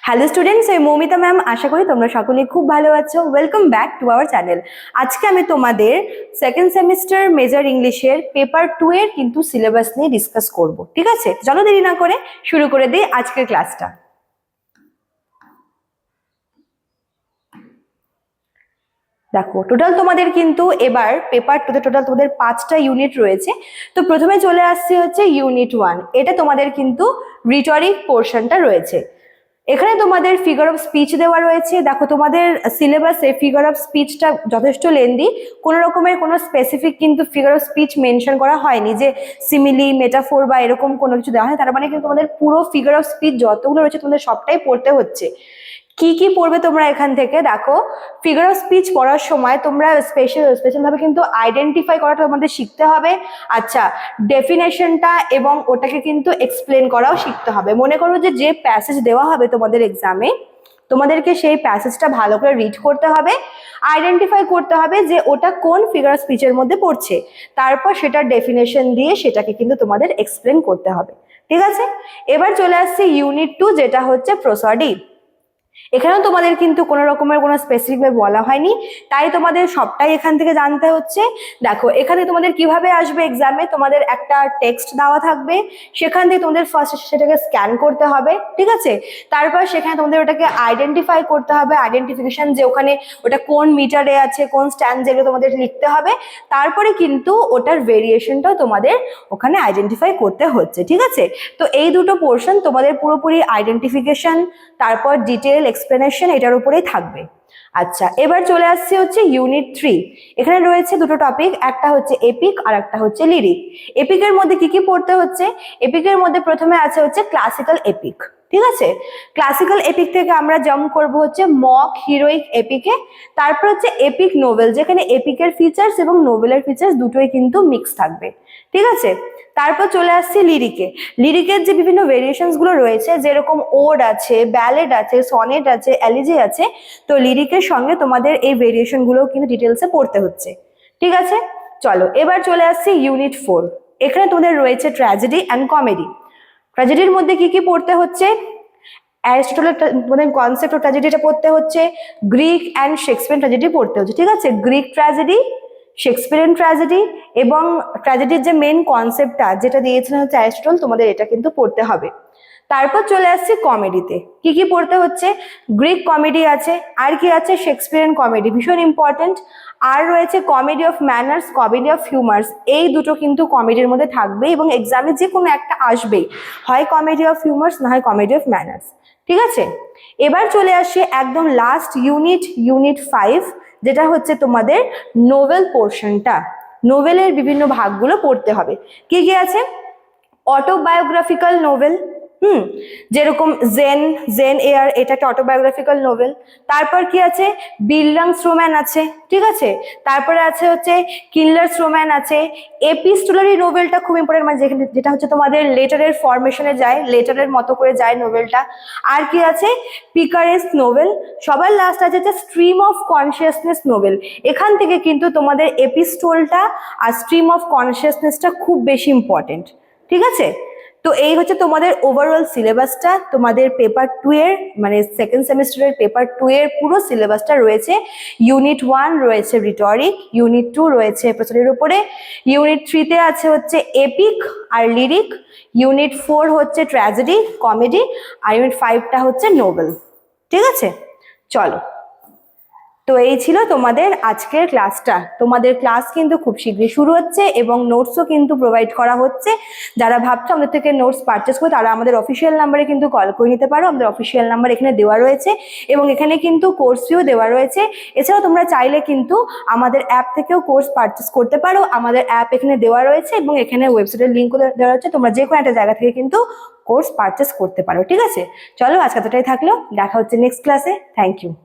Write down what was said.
Hello students, আমি Moumita ma'am. আশা করি তোমরা সকলেই খুব ভালো আছো। Welcome back to our channel. আজকে আমি তোমাদের সেকেন্ড সেমিস্টার মেজর ইংলিশের পেপার 2 এর কিন্তু সিলেবাস নিয়ে ডিসকাস করব। ঠিক আছে, চলো দেরি না করে শুরু করে দিই আজকের ক্লাসটা। দেখো, টোটাল তোমাদের কিন্তু এবার পেপার 2 তে টোটাল তোমাদের 5টা ইউনিট রয়েছে। তো প্রথমে চলে আসছে হচ্ছে ইউনিট 1। এটা তোমাদের কিন্তু রিটরিক পোর্শনটা রয়েছে। এখানে তোমাদের ফিগার অফ স্পিচ দেওয়া রয়েছে। দেখো, তোমাদের সিলেবাসে ফিগার অফ স্পিচটা যথেষ্ট লেন্দি। কোনো রকমের কোনো স্পেসিফিক কিন্তু ফিগার অফ স্পিচ মেনশন করা হয়নি যে সিমিলি, মেটাফোর বা এরকম কোনো কিছু দেওয়া হয়। তার মানে কিন্তু তোমাদের পুরো ফিগার অফ স্পিচ যতগুলো রয়েছে তোমাদের সবটাই পড়তে হচ্ছে। কি কি পড়বে তোমরা এখান থেকে? দেখো, ফিগার অফ স্পিচ পড়ার সময় তোমরা স্পেশাল ভাবে কিন্তু আইডেন্টিফাই করাটা তোমাদের শিখতে হবে। আচ্ছা, ডেফিনেশনটা এবং ওটাকে কিন্তু এক্সপ্লেন করাও শিখতে হবে। মনে করো যে প্যাসেজ দেওয়া হবে তোমাদের এক্সামে, তোমাদেরকে সেই প্যাসেজটা ভালো করে রিড করতে হবে, আইডেন্টিফাই করতে হবে যে ওটা কোন ফিগার অফ স্পিচের মধ্যে পড়ছে, তারপর সেটার ডেফিনেশন দিয়ে সেটাকে কিন্তু তোমাদের এক্সপ্লেন করতে হবে। ঠিক আছে, এবার চলে আসছে ইউনিট 2, যেটা হচ্ছে প্রসডি। এখানেও তোমাদের কিন্তু কোনো রকমের কোনো স্পেসিফিক ভাবে বলা হয়নি, তাই তোমাদের সবটাই এখান থেকে জানতে হচ্ছে। দেখো, এখানে তোমাদের কিভাবে আসবে এক্সামে, তোমাদের একটা টেক্সট দেওয়া থাকবে, সেখান থেকে তোমাদের ফার্স্ট সেটাকে স্ক্যান করতে হবে। ঠিক আছে, তারপর সেখানে তোমাদের ওটাকে আইডেন্টিফাই করতে হবে, আইডেন্টিফিকেশন যে ওখানে ওটা কোন মিটারে আছে, কোন স্ট্যান্ড, যেগুলো তোমাদের লিখতে হবে। তারপরে কিন্তু ওটার ভেরিয়েশনটাও তোমাদের ওখানে আইডেন্টিফাই করতে হচ্ছে। ঠিক আছে, তো এই দুটো পোর্শন তোমাদের পুরোপুরি আইডেন্টিফিকেশন, তারপর ডিটেল এক্সপ্লেনেশন এটার উপরেই থাকবে। আচ্ছা, এবার চলে আসছে হচ্ছে ইউনিট 3। এখানে রয়েছে দুটো টপিক, একটা হচ্ছে এপিক আর একটা হচ্ছে লিরিক। এপিকের মধ্যে কি কি পড়তে হচ্ছে? এপিকের মধ্যে প্রথমে আছে হচ্ছে ক্লাসিক্যাল এপিক। ঠিক আছে, ক্লাসিক্যাল এপিক থেকে আমরা জাম্প করব হচ্ছে মক হিরোইক এপিকে। তারপর হচ্ছে এপিক নোভেল, যেখানে এপিকের ফিচার্স এবং নোভেলের ফিচার্স দুটোই কিন্তু মিক্স থাকবে। ঠিক আছে, তারপর চলে আসছে লিরিকে। লিরিকের যে বিভিন্ন ভেরিয়েশনস গুলো রয়েছে, যেরকম ওড আছে, ব্যালেড আছে, সনেট আছে, এলিজি আছে, তো লিরিকের সঙ্গে তোমাদের এই ভেরিয়েশন গুলো কিন্তু ডিটেলসে পড়তে হচ্ছে। ঠিক আছে, চলো এবার চলে আসছে ইউনিট 4। এখানে তোমাদের রয়েছে ট্র্যাজেডি অ্যান্ড কমেডি। ট্র্যাজেডির মধ্যে কি কি পড়তে হচ্ছে? অ্যারিস্টটলের কনসেপ্ট অফ ট্র্যাজেডিটা পড়তে হচ্ছে, গ্রিক অ্যান্ড শেক্সপিয়ার ট্র্যাজেডি পড়তে হচ্ছে। ঠিক আছে, গ্রিক ট্র্যাজেডি, শেক্সপিয়ারিয়ান ট্র্যাজেডি এবং ট্র্যাজেডির যে মেন কনসেপ্টটা যেটা দিয়েছিলেন হচ্ছে অ্যারিস্টটল, তোমাদের এটা কিন্তু পড়তে হবে। তারপর চলে আসছে কমেডিতে। কি কি পড়তে হচ্ছে? গ্রিক কমেডি আছে, আর কি আছে? শেক্সপিয়ারিয়ান কমেডি, ভীষণ ইম্পর্টেন্ট। আর রয়েছে comedy of manners, comedy of humours. এই দুটো কিন্তু কমেডির মধ্যে থাকবে এবং এক্সামে যে কোনো একটা আসবেই, হয় কমেডি অফ হিউমার্স না হয় কমেডি অফ ম্যানার্স। ঠিক আছে, এবার চলে আসে একদম লাস্ট ইউনিট, ইউনিট 5, যেটা হচ্ছে তোমাদের নোভেল পোর্শনটা। নোভেলের বিভিন্ন ভাগগুলো পড়তে হবে। কি কি আছে? অটোবায়োগ্রাফিক্যাল নোভেল, যেরকম জেন এয়ার, এটা একটা অটোবায়োগ্রাফিক্যাল নোভেল। তারপর কি আছে? বিল্ডাংস রোম্যান আছে। ঠিক আছে, তারপরে আছে হচ্ছে কিল্লার্স রোম্যান আছে। এপিস্টোলারি নোভেলটা খুব ইম্পর্টেন্ট, মানে যেটা হচ্ছে তোমাদের লেটারের ফরমেশনে যায়, লেটারের মতো করে যায় নোভেলটা। আর কি আছে? পিকারেস্ক নোভেল। সবার লাস্ট আছে হচ্ছে স্ট্রিম অফ কনসিয়াসনেস নোভেল। এখান থেকে কিন্তু তোমাদের এপিস্টোলটা আর স্ট্রিম অফ কনসিয়াসনেসটা খুব বেশি ইম্পর্টেন্ট। ঠিক আছে, তো এই হচ্ছে তোমাদের ওভারঅল সিলেবাসটা। তোমাদের পেপার 2 এর মানে সেকেন্ড সেমিস্টারের পেপার 2 এর পুরো সিলেবাসটা রয়েছে। ইউনিট 1 রয়েছে রিটরিক, ইউনিট 2 রয়েছে প্রসডির উপরে, ইউনিট 3 তে আছে হচ্ছে এপিক আর লিরিক, ইউনিট 4 হচ্ছে ট্র্যাজেডি কমেডি, আর ইউনিট 5টা হচ্ছে নোবেল। ঠিক আছে, চলো। তো এই ছিল তোমাদের আজকের ক্লাসটা। তোমাদের ক্লাস কিন্তু খুব শীঘ্রই শুরু হচ্ছে এবং নোটসও কিন্তু প্রোভাইড করা হচ্ছে। যারা ভাবছো আমাদের থেকে নোটস পারচেস করে, তারা আমাদের অফিসিয়াল নাম্বারে কিন্তু কল করে নিতে পারো। আমাদের অফিসিয়াল নাম্বার এখানে দেওয়া রয়েছে এবং এখানে কিন্তু কোর্স ফিও দেওয়া রয়েছে। এছাড়াও তোমরা চাইলে কিন্তু আমাদের অ্যাপ থেকেও কোর্স পারচেস করতে পারো। আমাদের অ্যাপ এখানে দেওয়া রয়েছে এবং এখানে ওয়েবসাইটের লিঙ্কও দেওয়া রয়েছে। তোমরা যে কোনো একটা জায়গা থেকে কিন্তু কোর্স পারচেস করতে পারো। ঠিক আছে, চলো আজকে এতটাই থাকলো, দেখা হচ্ছে নেক্সট ক্লাসে। Thank you.